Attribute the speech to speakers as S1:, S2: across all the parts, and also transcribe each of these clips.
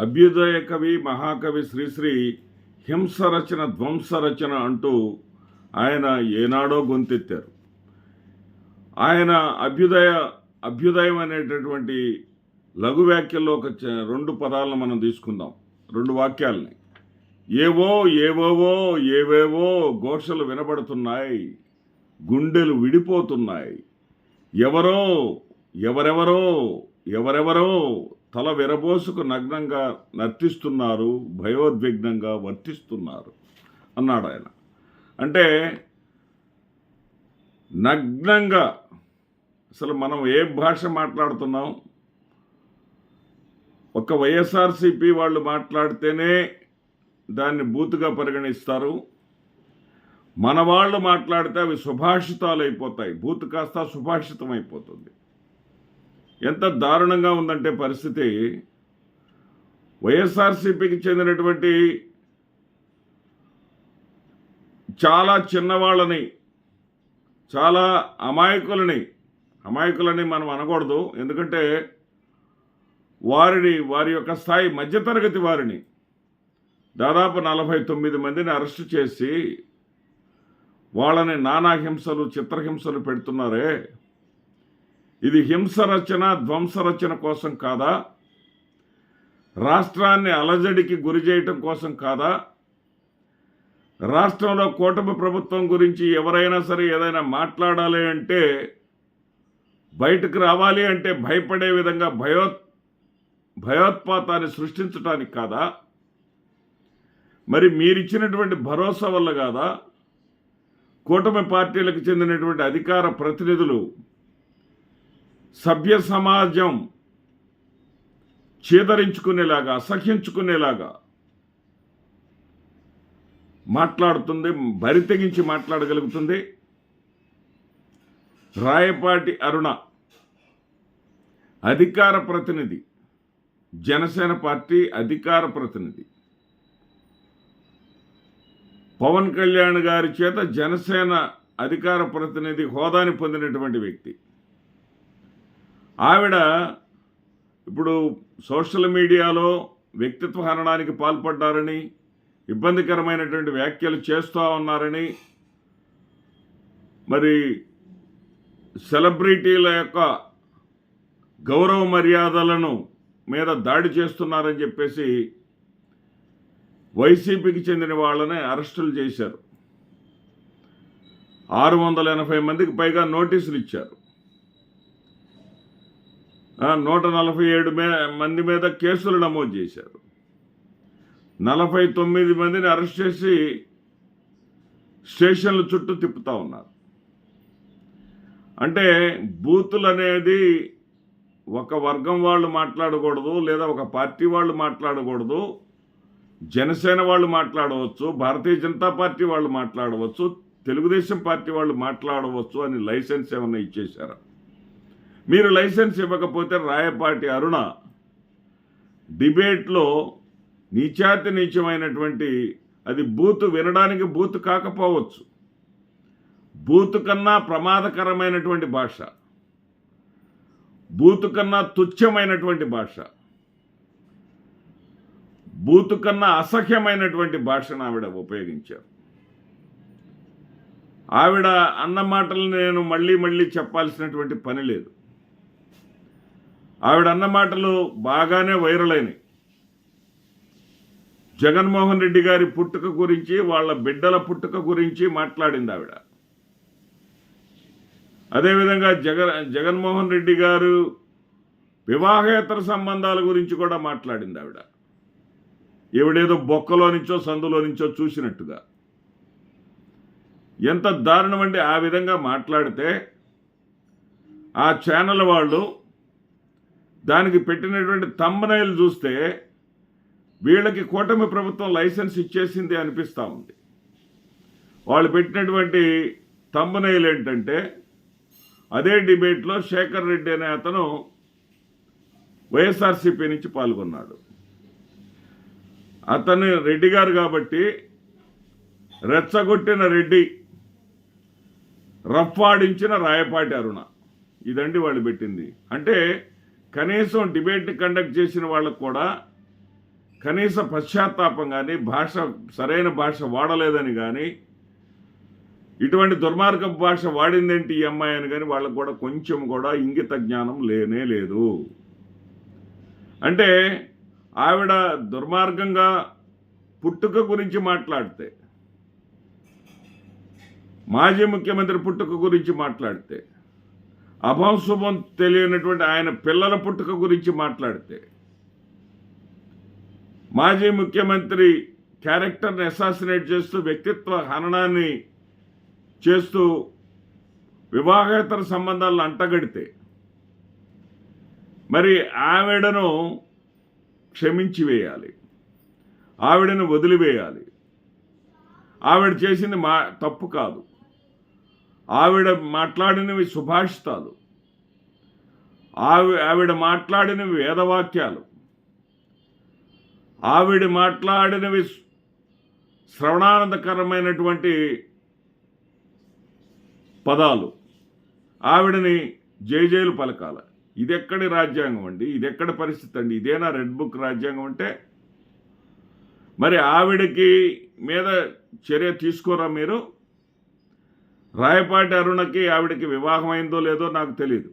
S1: అభ్యుదయ కవి మహాకవి శ్రీశ్రీ హింసరచన ధ్వంసరచన అంటూ ఆయన ఏనాడో గొంతెత్తారు. ఆయన అభ్యుదయం అనేటటువంటి లఘు వ్యాఖ్యల్లో ఒక 2 పదాలను మనం తీసుకుందాం, 2 వాక్యాలని. ఏవేవో ఘోషలు వినబడుతున్నాయి, గుండెలు విడిపోతున్నాయి, ఎవరెవరో తల విరబోసుకు నగ్నంగా నర్తిస్తున్నారు, భయోద్విగ్నంగా వర్తిస్తున్నారు అన్నాడు ఆయన. అంటే నగ్నంగా అసలు మనం ఏ భాష మాట్లాడుతున్నాం? ఒక వైఎస్ఆర్సీపీ వాళ్ళు మాట్లాడితేనే దాన్ని బూతుగా పరిగణిస్తారు. మన వాళ్ళు మాట్లాడితే అవి సుభాషితాలు అయిపోతాయి, బూతు కాస్త సుభాషితం అయిపోతుంది. ఎంత దారుణంగా ఉందంటే పరిస్థితి, వైఎస్ఆర్సీపీకి చెందినటువంటి చాలా చిన్నవాళ్ళని, చాలా అమాయకులని మనం అనకూడదు, ఎందుకంటే వారి యొక్క స్థాయి మధ్యతరగతి వారిని దాదాపు 49 మందిని అరెస్టు చేసి వాళ్ళని నానా హింసలు, చిత్రహింసలు పెడుతున్నారే, ఇది హింసరచన ధ్వంసరచన కోసం కాదా? రాష్ట్రాన్ని అలజడికి గురి చేయటం కోసం కాదా? రాష్ట్రంలో కూటమి ప్రభుత్వం గురించి ఎవరైనా సరే ఏదైనా మాట్లాడాలి అంటే, బయటకు రావాలి అంటే భయపడే విధంగా భయోత్పాతాన్ని సృష్టించడానికి కాదా? మరి మీరిచ్చినటువంటి భరోసా వల్ల కాదా కూటమి పార్టీలకు చెందినటువంటి అధికార ప్రతినిధులు సభ్య సమాజం చేదరించుకునేలాగా, అసహ్యించుకునేలాగా మాట్లాడుతుంది, బరితెగించి మాట్లాడగలుగుతుంది? రాయపాటి అరుణ అధికార ప్రతినిధి, జనసేన పార్టీ అధికార ప్రతినిధి, పవన్ కళ్యాణ్ గారి చేత జనసేన అధికార ప్రతినిధి హోదాని పొందినటువంటి వ్యక్తి. ఆవిడ ఇప్పుడు సోషల్ మీడియాలో వ్యక్తిత్వ హననానికి పాల్పడ్డారని, ఇబ్బందికరమైనటువంటి వ్యాఖ్యలు చేస్తూ ఉన్నారని, మరి సెలబ్రిటీల యొక్క గౌరవ మర్యాదలను మీద దాడి చేస్తున్నారని చెప్పేసి వైసీపీకి చెందిన వాళ్ళని అరెస్టులు చేశారు. 680 మందికి పైగా నోటీసులు ఇచ్చారు. 147 మంది మీద కేసులు నమోదు చేశారు. 49 మందిని అరెస్ట్ చేసి స్టేషన్ల చుట్టూ తిప్పుతూ ఉన్నారు. అంటే బూతులు అనేది ఒక వర్గం వాళ్ళు మాట్లాడకూడదు, లేదా ఒక పార్టీ వాళ్ళు మాట్లాడకూడదు, జనసేన వాళ్ళు మాట్లాడవచ్చు, భారతీయ జనతా పార్టీ వాళ్ళు మాట్లాడవచ్చు, తెలుగుదేశం పార్టీ వాళ్ళు మాట్లాడవచ్చు అని లైసెన్స్ ఏమన్నా ఇచ్చేశారా? మీరు లైసెన్స్ ఇవ్వకపోతే రాయపాటి అరుణ డిబేట్లో నీచాతి నీచమైనటువంటి, అది బూతు వినడానికి బూతు కాకపోవచ్చు, బూతు కన్నా ప్రమాదకరమైనటువంటి భాష, బూతు కన్నా తుచ్చమైనటువంటి భాష, బూతు కన్నా అసహ్యమైనటువంటి భాషను ఆవిడ ఉపయోగించారు. ఆవిడ అన్న మాటలు నేను మళ్ళీ చెప్పాల్సినటువంటి పని లేదు. ఆవిడ అన్న మాటలు బాగానే వైరల్ అయినాయి. జగన్మోహన్ రెడ్డి గారి పుట్టుక గురించి, వాళ్ళ బిడ్డల పుట్టుక గురించి మాట్లాడింది ఆవిడ. అదేవిధంగా జగన్మోహన్ రెడ్డి గారు వివాహేతర సంబంధాల గురించి కూడా మాట్లాడింది ఆవిడ. ఎవడేదో బొక్కలో నుంచో సందులో నుంచో చూసినట్టుగా. ఎంత దారుణం అంటే, ఆ విధంగా మాట్లాడితే ఆ ఛానల్ వాళ్ళు దానికి పెట్టినటువంటి థంబ్నెయిల్ చూస్తే వీళ్ళకి కూటమి ప్రభుత్వం లైసెన్స్ ఇచ్చేసింది అనిపిస్తూ ఉంది. వాళ్ళు పెట్టినటువంటి థంబ్నెయిల్ ఏంటంటే, అదే డిబేట్లో శేఖర్ రెడ్డి అనే అతను వైఎస్ఆర్సీపీ నుంచి పాల్గొన్నాడు. అతను రెడ్డి గారు కాబట్టి రెచ్చగొట్టిన రెడ్డి, రఫ్ఫాడించిన రాయపాటి అరుణ, ఇదండి వాళ్ళు పెట్టింది. అంటే కనీసం డిబేట్ని కండక్ట్ చేసిన వాళ్ళకు కూడా కనీస పశ్చాత్తాపం కానీ సరైన భాష వాడలేదని కానీ ఇటువంటి దుర్మార్గ భాష వాడిందేంటి ఈ అమ్మాయి అని కానీ వాళ్ళకు కూడా కొంచెం కూడా ఇంగిత జ్ఞానం లేనే లేదు. అంటే ఆవిడ దుర్మార్గంగా పుట్టుక గురించి మాట్లాడితే, మాజీ ముఖ్యమంత్రి పుట్టుక గురించి మాట్లాడితే, అభంశుభం తెలియనటువంటి ఆయన పిల్లల పుట్టుక గురించి మాట్లాడితే, మాజీ ముఖ్యమంత్రి క్యారెక్టర్ని అసాసినేట్ చేస్తూ వ్యక్తిత్వ హననాన్ని చేస్తూ వివాహేతర సంబంధాలను అంటగడితే మరి ఆవిడను క్షమించి వేయాలి, ఆవిడను వదిలివేయాలి. ఆవిడ చేసింది తప్పు కాదు, ఆవిడ మాట్లాడినవి సుభాషితాలు, ఆవిడ మాట్లాడినవి వేదవాక్యాలు, ఆవిడ మాట్లాడినవి శ్రవణానందకరమైనటువంటి పదాలు. ఆవిడని జైలు పలకాల. ఇదెక్కడి రాజ్యాంగం అండి? ఇదెక్కడి పరిస్థితి అండి? ఇదేనా రెడ్ బుక్ రాజ్యాంగం అంటే? మరి ఆవిడకి మీద చర్య తీసుకోరా మీరు? రాయపాటి అరుణకి ఆవిడకి వివాహం అయిందో లేదో నాకు తెలియదు.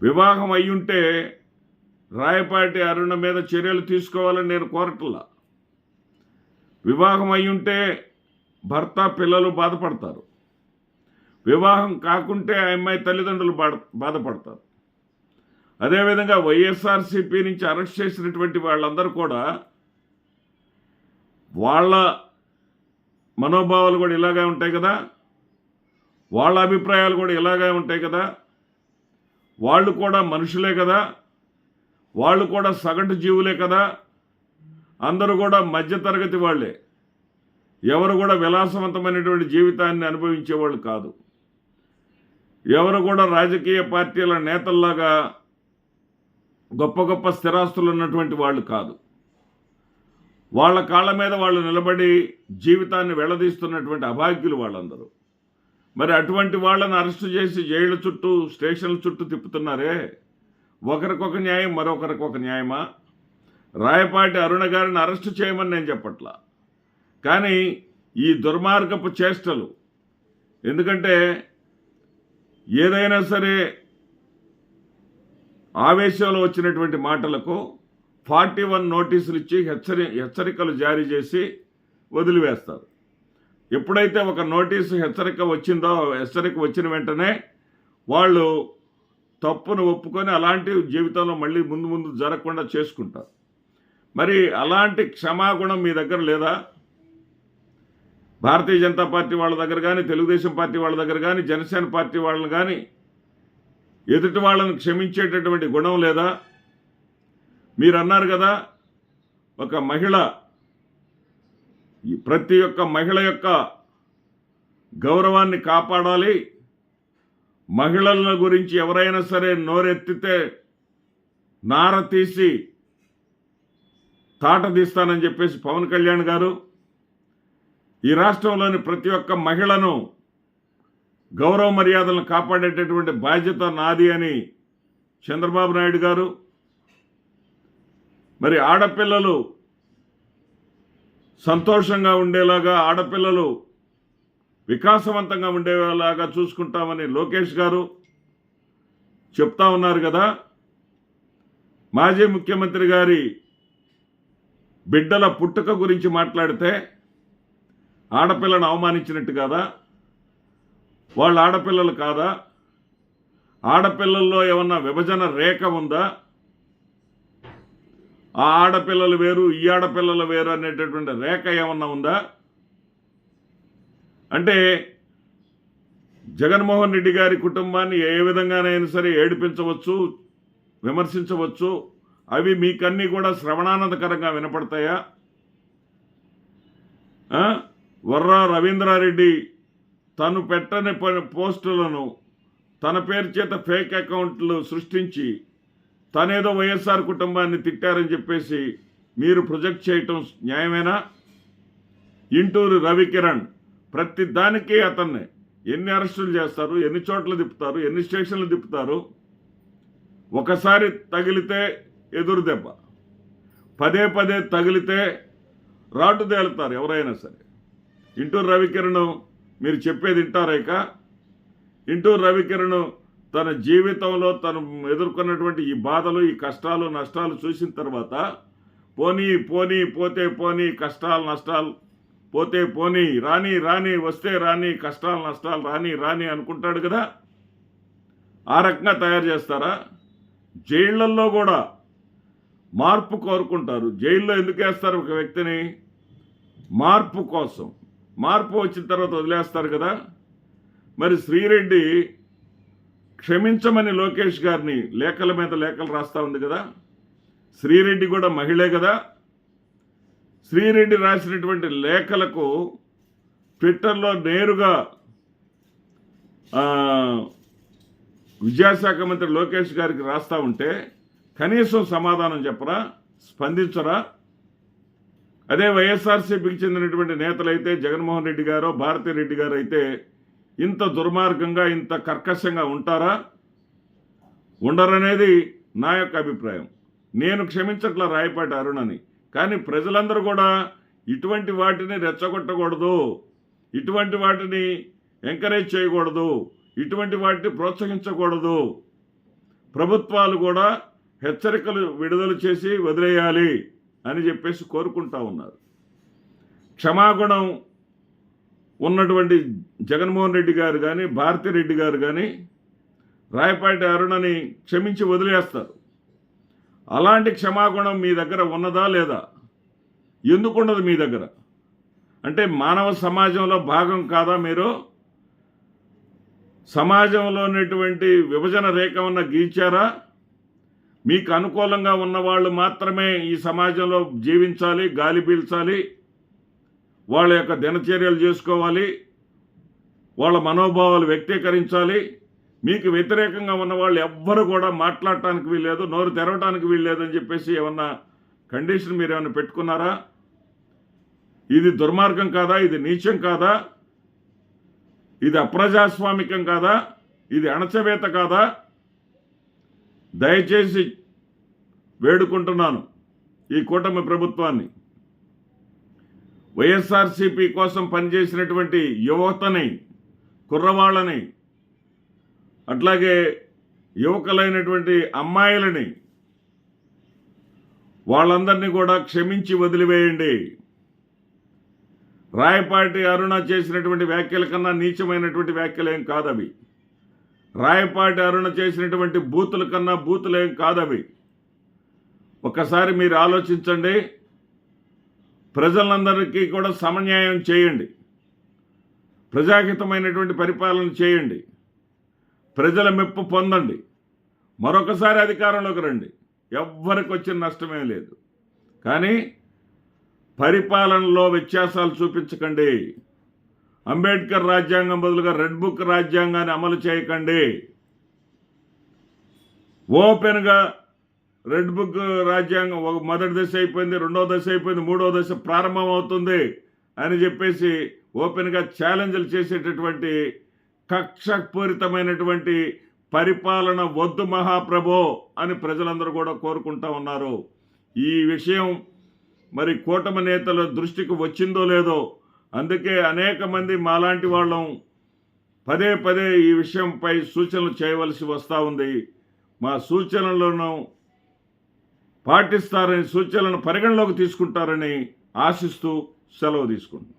S1: వివాహం అయ్యుంటే రాయపాటి అరుణ మీద చర్యలు తీసుకోవాలని నేను కోరట్లా. వివాహం అయ్యుంటే భర్త పిల్లలు బాధపడతారు. వివాహం కాకుంటే ఆ అమ్మాయి తల్లిదండ్రులు బాధపడతారు. అదేవిధంగా వైఎస్ఆర్సీపీ నుంచి అరెస్ట్ చేసినటువంటి వాళ్ళందరూ కూడా వాళ్ళ మనోభావాలు కూడా ఇలాగే ఉంటాయి కదా, వాళ్ళ అభిప్రాయాలు కూడా ఇలాగే ఉంటాయి కదా. వాళ్ళు కూడా మనుషులే కదా, వాళ్ళు కూడా సగటు జీవులే కదా. అందరూ కూడా మధ్యతరగతి వాళ్ళే. ఎవరు కూడా విలాసవంతమైనటువంటి జీవితాన్ని అనుభవించేవాళ్ళు కాదు. ఎవరు కూడా రాజకీయ పార్టీల నేతల్లాగా గొప్ప గొప్ప స్థిరాస్తులు ఉన్నటువంటి వాళ్ళు కాదు. వాళ్ళ కాళ్ళ మీద వాళ్ళు నిలబడి జీవితాన్ని వెళ్లదీస్తున్నటువంటి అభాగ్యులు వాళ్ళందరూ. మరి అటువంటి వాళ్ళని అరెస్టు చేసి జైళ్ళ చుట్టూ స్టేషన్ల చుట్టూ తిప్పుతున్నారే, ఒకరికొక న్యాయం మరొకరికొక న్యాయమా? రాయపాటి అరుణ గారిని అరెస్టు చేయమని నేను చెప్పట్లా, కానీ ఈ దుర్మార్గపు చేష్టలు, ఎందుకంటే ఏదైనా సరే ఆవేశంలో వచ్చినటువంటి మాటలకు 41 నోటీసులు ఇచ్చి హెచ్చరికలు జారీ చేసి వదిలివేస్తారు. ఎప్పుడైతే ఒక నోటీసు హెచ్చరిక వచ్చిన వెంటనే వాళ్ళు తప్పును ఒప్పుకొని అలాంటి జీవితంలో మళ్ళీ ముందు జరగకుండా చేసుకుంటారు. మరి అలాంటి క్షమాగుణం మీ దగ్గర లేదా? భారతీయ జనతా పార్టీ వాళ్ళ దగ్గర కానీ, తెలుగుదేశం పార్టీ వాళ్ళ దగ్గర కానీ, జనసేన పార్టీ వాళ్ళని కానీ ఎదుటి వాళ్ళని క్షమించేటటువంటి గుణం లేదా? మీరు అన్నారు కదా, ఒక మహిళ, ప్రతి ఒక్క మహిళ యొక్క గౌరవాన్ని కాపాడాలి, మహిళల గురించి ఎవరైనా సరే నోరెత్తితే నార తీసి తాట తీస్తానని చెప్పేసి పవన్ కళ్యాణ్ గారు, ఈ రాష్ట్రంలోని ప్రతి ఒక్క మహిళను గౌరవ మర్యాదలను కాపాడేటటువంటి బాధ్యత నాది అని చంద్రబాబు నాయుడు గారు, మరి ఆడపిల్లలు సంతోషంగా ఉండేలాగా, ఆడపిల్లలు వికాసవంతంగా ఉండేలాగా చూసుకుంటామని లోకేష్ గారు చెప్తా ఉన్నారు కదా. మాజీ ముఖ్యమంత్రి గారి బిడ్డల పుట్టుక గురించి మాట్లాడితే ఆడపిల్లను అవమానించినట్టు కాదా? వాళ్ళు ఆడపిల్లలు కాదా? ఆడపిల్లల్లో ఏమన్నా విభజన రేఖ ఉందా? ఆ ఆడపిల్లలు వేరు, ఈ ఆడపిల్లలు వేరు అనేటటువంటి రేఖ ఏమన్నా ఉందా? అంటే జగన్మోహన్ రెడ్డి గారి కుటుంబాన్ని ఏ విధంగానైనా సరే ఏడిపించవచ్చు, విమర్శించవచ్చు, అవి మీకన్నీ కూడా శ్రవణానందకరంగా వినపడతాయా? వర్రా రవీంద్రారెడ్డి తను పెట్టని పోస్టులను తన పేరు చేత ఫేక్ అకౌంట్లు సృష్టించి తనేదో వైఎస్ఆర్ కుటుంబాన్ని తిట్టారని చెప్పేసి మీరు ప్రొజెక్ట్ చేయటం న్యాయమేనా? ఇంటూరు రవికిరణ్ ప్రతి దానికి అతన్ని ఎన్ని అరెస్టులు చేస్తారు, ఎన్ని చోట్ల తిప్పుతారు, ఎన్ని స్టేషన్లు తిప్పుతారు? ఒకసారి తగిలితే ఎదురు దెబ్బ, పదే పదే తగిలితే రాటు తేలుతారు ఎవరైనా సరే. ఇంటూరు రవికిరణ్ మీరు చెప్పేది వింటారేక? ఇంటూరు రవికిరణ్ తన జీవితంలో తను ఎదుర్కొన్నటువంటి ఈ బాధలు, ఈ కష్టాలు, నష్టాలు చూసిన తర్వాత పోనీ పోనీ పోతే పోనీ, కష్టాలు నష్టాలు పోతే పోనీ, రాని రాని వస్తే రాని, కష్టాలు నష్టాలు రాని రాని అనుకుంటాడు కదా. ఆ రకంగా తయారు చేస్తారా? జైళ్లల్లో కూడా మార్పు కోరుకుంటారు. జైల్లో ఎందుకు వేస్తారు ఒక వ్యక్తిని? మార్పు కోసం. మార్పు వచ్చిన తర్వాత వదిలేస్తారు కదా. మరి శ్రీరెడ్డి క్షమించమని లోకేష్ గారిని లేఖల మీద లేఖలు రాస్తా ఉంది కదా. శ్రీరెడ్డి కూడా మహిళే కదా. శ్రీరెడ్డి రాసినటువంటి లేఖలకు ట్విట్టర్లో నేరుగా విద్యాశాఖ మంత్రి లోకేష్ గారికి రాస్తా ఉంటే కనీసం సమాధానం చెప్పరా? స్పందించరా? అదే వైఎస్ఆర్సీపీకి చెందినటువంటి నేతలైతే జగన్మోహన్ రెడ్డి గారో భారతిరెడ్డి గారు అయితే ఇంత దుర్మార్గంగా, ఇంత కర్కశంగా ఉంటారా? ఉండరనేది నా యొక్క అభిప్రాయం. నేను క్షమించట్లా రాయపాటి అరుణని, కానీ ప్రజలందరూ కూడా ఇటువంటి వాటిని రెచ్చగొట్టకూడదు, ఇటువంటి వాటిని ఎంకరేజ్ చేయకూడదు, ఇటువంటి వాటిని ప్రోత్సహించకూడదు. ప్రభుత్వాలు కూడా హెచ్చరికలు విడుదల చేసి వదిలేయాలి అని చెప్పేసి కోరుకుంటా ఉన్నారు. క్షమాగుణం ఉన్నటువంటి జగన్మోహన్ రెడ్డి గారు కానీ, భారతిరెడ్డి గారు కానీ రాయపాటి అరుణని క్షమించి వదిలేస్తారు. అలాంటి క్షమాగుణం మీ దగ్గర ఉన్నదా లేదా? ఎందుకుండదు మీ దగ్గర? అంటే మానవ సమాజంలో భాగం కాదా మీరు? సమాజంలో ఉన్నటువంటి విభజన రేఖ ఉన్న గీచారా? మీకు అనుకూలంగా ఉన్నవాళ్ళు మాత్రమే ఈ సమాజంలో జీవించాలి, గాలి పీల్చాలి, వాళ్ళ యొక్క దినచర్యలు చేసుకోవాలి, వాళ్ళ మనోభావాలు వ్యక్తీకరించాలి. మీకు వ్యతిరేకంగా ఉన్న వాళ్ళు ఎవ్వరు కూడా మాట్లాడటానికి వీల్లేదు, నోరు తెరవటానికి వీల్లేదు అని చెప్పేసి ఏమన్నా కండిషన్ మీరు ఏమైనా పెట్టుకున్నారా? ఇది దుర్మార్గం కాదా? ఇది నీచం కాదా? ఇది అప్రజాస్వామికం కాదా? ఇది అణచవేత కాదా? దయచేసి వేడుకుంటున్నాను ఈ కూటమి ప్రభుత్వాన్ని, వైఎస్ఆర్సీపీ కోసం పనిచేసినటువంటి యువతని, కుర్రవాళ్ళని, అట్లాగే యువకులైనటువంటి అమ్మాయిలని, వాళ్ళందరినీ కూడా క్షమించి వదిలివేయండి. రాయపాటి అరుణ చేసినటువంటి వ్యాఖ్యల కన్నా నీచమైనటువంటి వ్యాఖ్యలేం కాదవి. రాయపాటి అరుణ చేసినటువంటి బూతుల కన్నా బూతులేం కాదవి. ఒక్కసారి మీరు ఆలోచించండి. ప్రజలందరికీ కూడా సమన్యాయం చేయండి, ప్రజాహితమైనటువంటి పరిపాలన చేయండి, ప్రజల మెప్పు పొందండి, మరొకసారి అధికారంలోకి రండి. ఎవ్వరికి వచ్చిన నష్టమే లేదు. కానీ పరిపాలనలో వ్యత్యాసాలు చూపించకండి. అంబేద్కర్ రాజ్యాంగం బదులుగా రెడ్ బుక్ రాజ్యాంగాన్ని అమలు చేయకండి. ఓపెన్గా రెడ్ బుక్ రాజ్యాంగం మొదటి దశ అయిపోయింది, రెండో దశ అయిపోయింది, మూడో దశ ప్రారంభం అవుతుంది అని చెప్పేసి ఓపెన్గా ఛాలెంజ్లు చేసేటటువంటి కక్షపూరితమైనటువంటి పరిపాలన వద్దు మహాప్రభో అని ప్రజలందరూ కూడా కోరుకుంటా ఉన్నారు. ఈ విషయం మరి కూటమి నేతల దృష్టికి వచ్చిందో లేదో, అందుకే అనేక మంది మాలాంటి వాళ్ళం పదే పదే ఈ విషయంపై సూచనలు చేయవలసి వస్తూ ఉంది. మా సూచనలను పాటిస్తారని, సూచనలను పరిగణలోకి తీసుకుంటారని ఆశిస్తూ సెలవు తీసుకుంటాం.